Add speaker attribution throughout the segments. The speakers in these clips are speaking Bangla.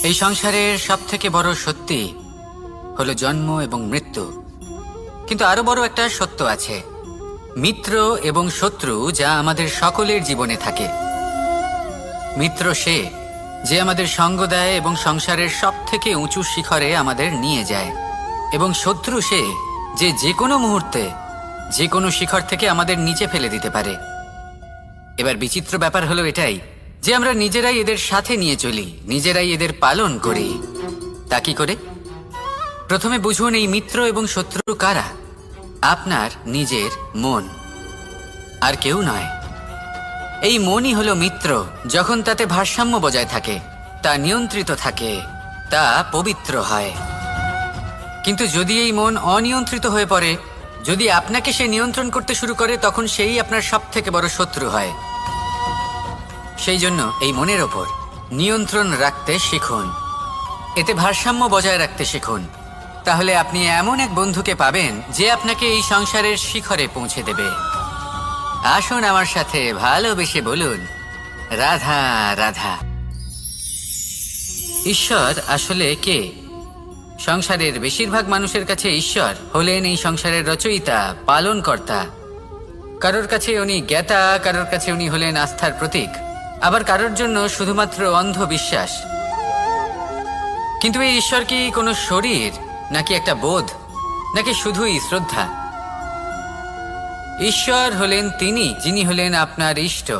Speaker 1: এই সংসারের সবথেকে বড় সত্যি হলো জন্ম এবং মৃত্যু। কিন্তু আরো বড় একটা সত্য আছে, মিত্র এবং শত্রু, যা আমাদের সকলের জীবনে থাকে। মিত্র সে যে আমাদের সঙ্গ দেয় এবং সংসারের সবথেকে উঁচু শিখরে আমাদের নিয়ে যায়, এবং শত্রু সে যে যে কোনো মুহূর্তে যে কোনো শিখর থেকে আমাদের নিচে ফেলে দিতে পারে। এবার বিচিত্র ব্যাপার হলো এটাই যে আমরা নিজেরাই এদের সাথে নিয়ে চলি, নিজেরাই এদের পালন করি। তা কি করে? প্রথমে বুঝুন এই মিত্র এবং শত্রু কারা। আপনার নিজের মন, আর কেউ নয়। এই মনই হলো মিত্র যখন তাতে ভারসাম্য বজায় থাকে, তা নিয়ন্ত্রিত থাকে, তা পবিত্র হয়। কিন্তু যদি এই মন অনিয়ন্ত্রিত হয়ে পড়ে, যদি আপনাকে সে নিয়ন্ত্রণ করতে শুরু করে, তখন সেই আপনার সবথেকে বড় শত্রু হয়। সেই জন্য এই মনের ওপর নিয়ন্ত্রণ রাখতে শিখুন, এতে ভারসাম্য বজায় রাখতে শিখুন। তাহলে আপনি এমন এক বন্ধুকে পাবেন যে আপনাকে এই সংসারের শিখরে পৌঁছে দেবে। আসুন আমার সাথে ভালোবেসে বলুন, রাধা রাধা। ঈশ্বর আসলে কে? সংসারের বেশিরভাগ মানুষের কাছে ঈশ্বর হলেন এই সংসারের রচয়িতা, পালনকর্তা। কারোর কাছে উনি জ্ঞাতা, কারোর কাছে উনি হলেন আস্থার প্রতীক, আবার কারোর জন্য শুধুমাত্র অন্ধ বিশ্বাস। কিন্তু এই ঈশ্বর কি কোনো শরীর, নাকি একটা বোধ, নাকি শুধুই শ্রদ্ধা? ঈশ্বর হলেন তিনি যিনি হলেন আপনার ইষ্ট।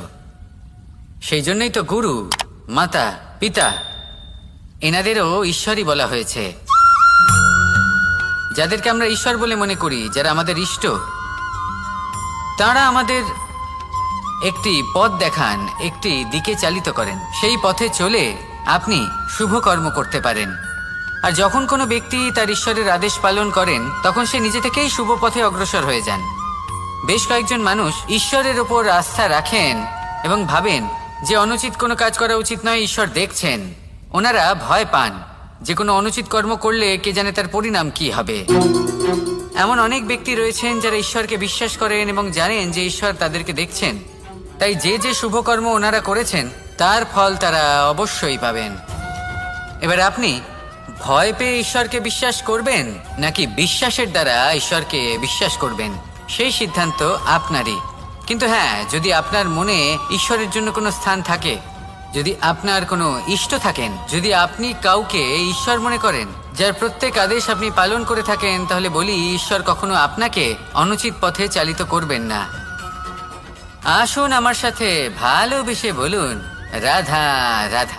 Speaker 1: সেই জন্যই তো গুরু, মাতা, পিতা এনাদেরও ঈশ্বরই বলা হয়েছে। যাদেরকে আমরা ঈশ্বর বলে মনে করি, যারা আমাদের ইষ্ট, তারা আমাদের একটি পথ দেখান, একটি দিকে চালিত করেন। সেই পথে চলে আপনি শুভ কর্ম করতে পারেন। আর যখন কোনো ব্যক্তি তার ঈশ্বরের আদেশ পালন করেন, তখন সে নিজে থেকেই শুভ পথে অগ্রসর হয়ে যান। বেশ কয়েকজন মানুষ ঈশ্বরের ওপর আস্থা রাখেন এবং ভাবেন যে অনুচিত কোনো কাজ করা উচিত নয়, ঈশ্বর দেখছেন। ওনারা ভয় পান যে কোনো অনুচিত কর্ম করলে কে জানে তার পরিণাম কি হবে। এমন অনেক ব্যক্তি রয়েছেন যারা ঈশ্বরকে বিশ্বাস করেন এবং জানেন যে ঈশ্বর তাদেরকে দেখছেন, তাই যে যে শুভ কর্ম ওনারা করেছেন তার ফল তারা অবশ্যই পাবেন। এবার আপনি ভয় পেয়ে ঈশ্বরকে বিশ্বাস করবেন, নাকি বিশ্বাসের দ্বারা ঈশ্বরকে বিশ্বাস করবেন, সেই সিদ্ধান্ত আপনারই। কিন্তু হ্যাঁ, যদি আপনার মনে ঈশ্বরের জন্য কোনো স্থান থাকে, যদি আপনার কোনো ইষ্ট থাকেন, যদি আপনি কাউকে ঈশ্বর মনে করেন, যার প্রত্যেক আদেশ আপনি পালন করে থাকেন, তাহলে বলি, ঈশ্বর কখনো আপনাকে অনুচিত পথে চালিত করবেন না। আসুন আমার সাথে ভালোবেসে বলুন, রাধা রাধা।